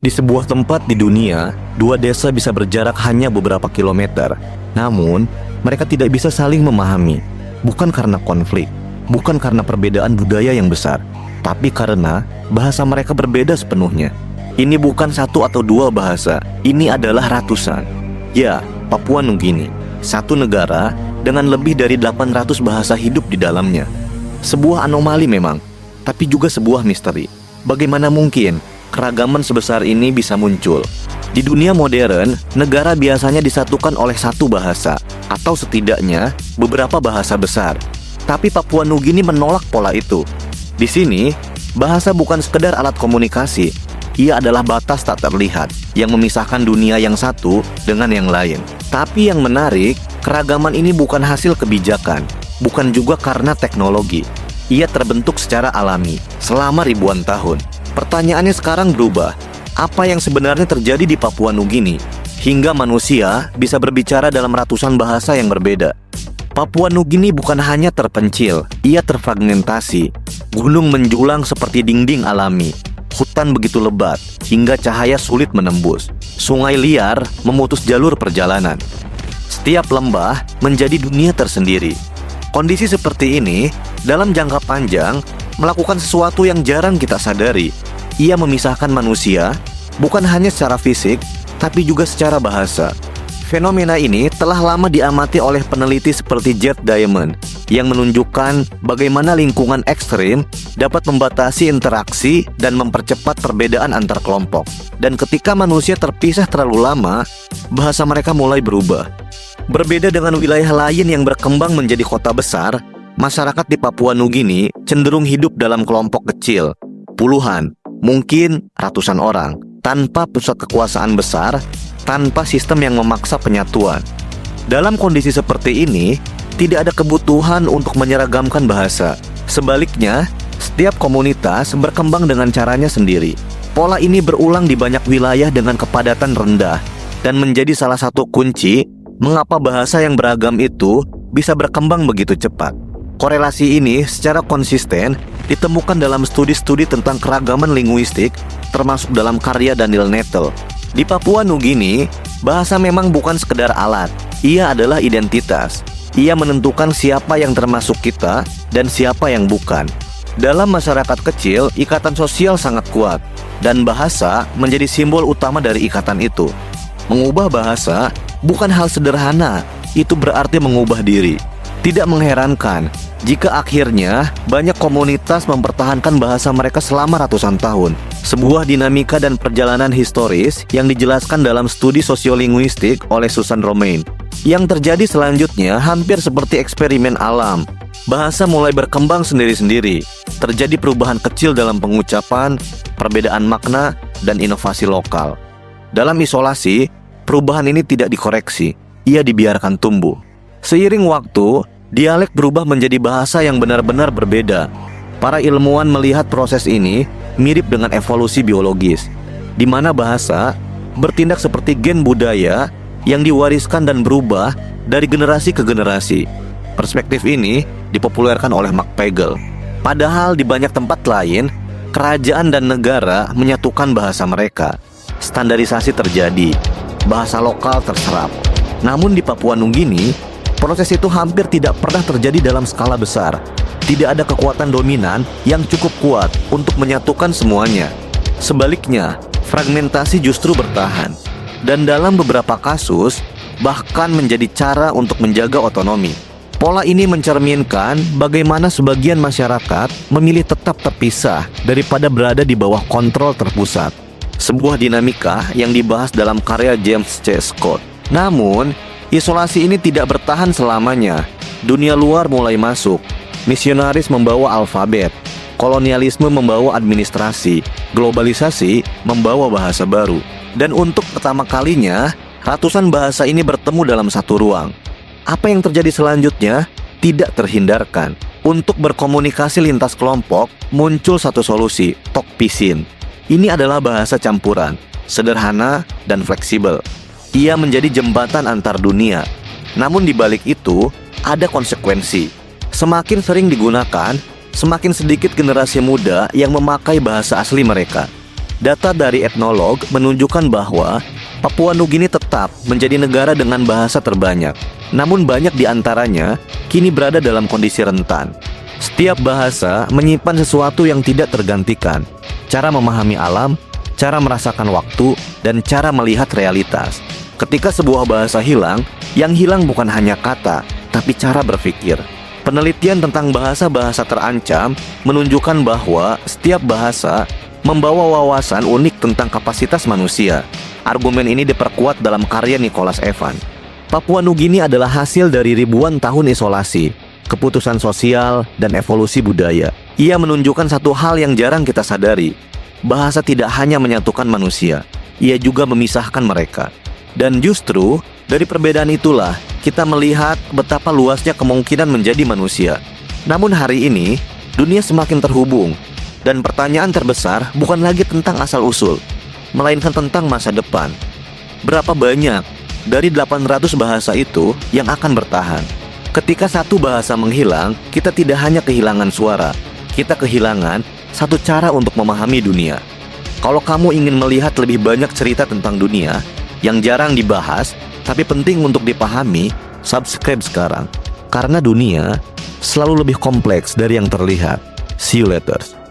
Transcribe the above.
Di sebuah tempat di dunia, dua desa bisa berjarak hanya beberapa kilometer. Namun, mereka tidak bisa saling memahami. Bukan karena konflik, bukan karena perbedaan budaya yang besar, tapi karena bahasa mereka berbeda sepenuhnya. Ini bukan satu atau dua bahasa, ini adalah ratusan. Ya, Papua Nugini, satu negara dengan lebih dari 800 bahasa hidup di dalamnya. Sebuah anomali memang, tapi juga sebuah misteri. Bagaimana mungkin keragaman sebesar ini bisa muncul? Di dunia modern, negara biasanya disatukan oleh satu bahasa, atau setidaknya beberapa bahasa besar. Tapi Papua Nugini menolak pola itu. Di sini, bahasa bukan sekedar alat komunikasi, ia adalah batas tak terlihat yang memisahkan dunia yang satu dengan yang lain. Tapi yang menarik, keragaman ini bukan hasil kebijakan, bukan juga karena teknologi. Ia terbentuk secara alami selama ribuan tahun. Pertanyaannya sekarang berubah. Apa yang sebenarnya terjadi di Papua Nugini hingga manusia bisa berbicara dalam ratusan bahasa yang berbeda? Papua Nugini bukan hanya terpencil, ia terfragmentasi. Gunung menjulang seperti dinding alami. Hutan begitu lebat hingga cahaya sulit menembus. Sungai liar memutus jalur perjalanan. Setiap lembah menjadi dunia tersendiri. Kondisi seperti ini dalam jangka panjang melakukan sesuatu yang jarang kita sadari. Ia memisahkan manusia bukan hanya secara fisik, tapi juga secara bahasa. Fenomena ini telah lama diamati oleh peneliti seperti Jet Diamond yang menunjukkan bagaimana lingkungan ekstrim dapat membatasi interaksi dan mempercepat perbedaan antar kelompok. Dan ketika manusia terpisah terlalu lama, bahasa mereka mulai berubah. Berbeda dengan wilayah lain yang berkembang menjadi kota besar, masyarakat di Papua Nugini cenderung hidup dalam kelompok kecil, puluhan, mungkin ratusan orang, tanpa pusat kekuasaan besar, tanpa sistem yang memaksa penyatuan. Dalam kondisi seperti ini, tidak ada kebutuhan untuk menyeragamkan bahasa. Sebaliknya, setiap komunitas berkembang dengan caranya sendiri. Pola ini berulang di banyak wilayah dengan kepadatan rendah dan menjadi salah satu kunci mengapa bahasa yang beragam itu bisa berkembang begitu cepat. Korelasi ini secara konsisten ditemukan dalam studi-studi tentang keragaman linguistik, termasuk dalam karya Daniel Nettle. Di Papua Nugini, bahasa memang bukan sekedar alat, ia adalah identitas. Ia menentukan siapa yang termasuk kita dan siapa yang bukan. Dalam masyarakat kecil, ikatan sosial sangat kuat, dan bahasa menjadi simbol utama dari ikatan itu. Mengubah bahasa bukan hal sederhana, itu berarti mengubah diri. Tidak mengherankan jika akhirnya banyak komunitas mempertahankan bahasa mereka selama ratusan tahun. Sebuah dinamika dan perjalanan historis yang dijelaskan dalam studi sosiolinguistik oleh Susan Romain. Yang terjadi selanjutnya hampir seperti eksperimen alam. Bahasa mulai berkembang sendiri-sendiri. Terjadi perubahan kecil dalam pengucapan, perbedaan makna, dan inovasi lokal. Dalam isolasi, perubahan ini tidak dikoreksi, ia dibiarkan tumbuh. Seiring waktu, dialek berubah menjadi bahasa yang benar-benar berbeda. Para ilmuwan melihat proses ini mirip dengan evolusi biologis, di mana bahasa bertindak seperti gen budaya yang diwariskan dan berubah dari generasi ke generasi. Perspektif ini dipopulerkan oleh Mark Pagel. Padahal di banyak tempat lain, kerajaan dan negara menyatukan bahasa mereka. Standarisasi terjadi, bahasa lokal terserap. Namun di Papua Nugini, proses itu hampir tidak pernah terjadi dalam skala besar. Tidak ada kekuatan dominan yang cukup kuat untuk menyatukan semuanya. Sebaliknya, fragmentasi justru bertahan. Dan dalam beberapa kasus, bahkan menjadi cara untuk menjaga otonomi. Pola ini mencerminkan bagaimana sebagian masyarakat memilih tetap terpisah daripada berada di bawah kontrol terpusat. Sebuah dinamika yang dibahas dalam karya James C. Scott. Namun, isolasi ini tidak bertahan selamanya. Dunia luar mulai masuk. Misionaris membawa alfabet. Kolonialisme membawa administrasi. Globalisasi membawa bahasa baru. Dan untuk pertama kalinya, ratusan bahasa ini bertemu dalam satu ruang. Apa yang terjadi selanjutnya tidak terhindarkan. Untuk berkomunikasi lintas kelompok, muncul satu solusi, Tok Pisin. Ini adalah bahasa campuran, sederhana dan fleksibel. Ia menjadi jembatan antar dunia. Namun di balik itu, ada konsekuensi. Semakin sering digunakan, semakin sedikit generasi muda yang memakai bahasa asli mereka. Data dari etnolog menunjukkan bahwa Papua Nugini tetap menjadi negara dengan bahasa terbanyak. Namun banyak di antaranya kini berada dalam kondisi rentan. Setiap bahasa menyimpan sesuatu yang tidak tergantikan. Cara memahami alam, cara merasakan waktu, dan cara melihat realitas. Ketika sebuah bahasa hilang, yang hilang bukan hanya kata, tapi cara berpikir. Penelitian tentang bahasa-bahasa terancam menunjukkan bahwa setiap bahasa membawa wawasan unik tentang kapasitas manusia. Argumen ini diperkuat dalam karya Nicholas Evans. Papua Nugini adalah hasil dari ribuan tahun isolasi, keputusan sosial, dan evolusi budaya. Ia menunjukkan satu hal yang jarang kita sadari. Bahasa tidak hanya menyatukan manusia, ia juga memisahkan mereka. Dan justru, dari perbedaan itulah, kita melihat betapa luasnya kemungkinan menjadi manusia. Namun hari ini, dunia semakin terhubung. Dan pertanyaan terbesar bukan lagi tentang asal-usul, melainkan tentang masa depan. Berapa banyak dari 800 bahasa itu yang akan bertahan? Ketika satu bahasa menghilang, kita tidak hanya kehilangan suara, kita kehilangan satu cara untuk memahami dunia. Kalau kamu ingin melihat lebih banyak cerita tentang dunia yang jarang dibahas, tapi penting untuk dipahami, subscribe sekarang. Karena dunia selalu lebih kompleks dari yang terlihat. See you later.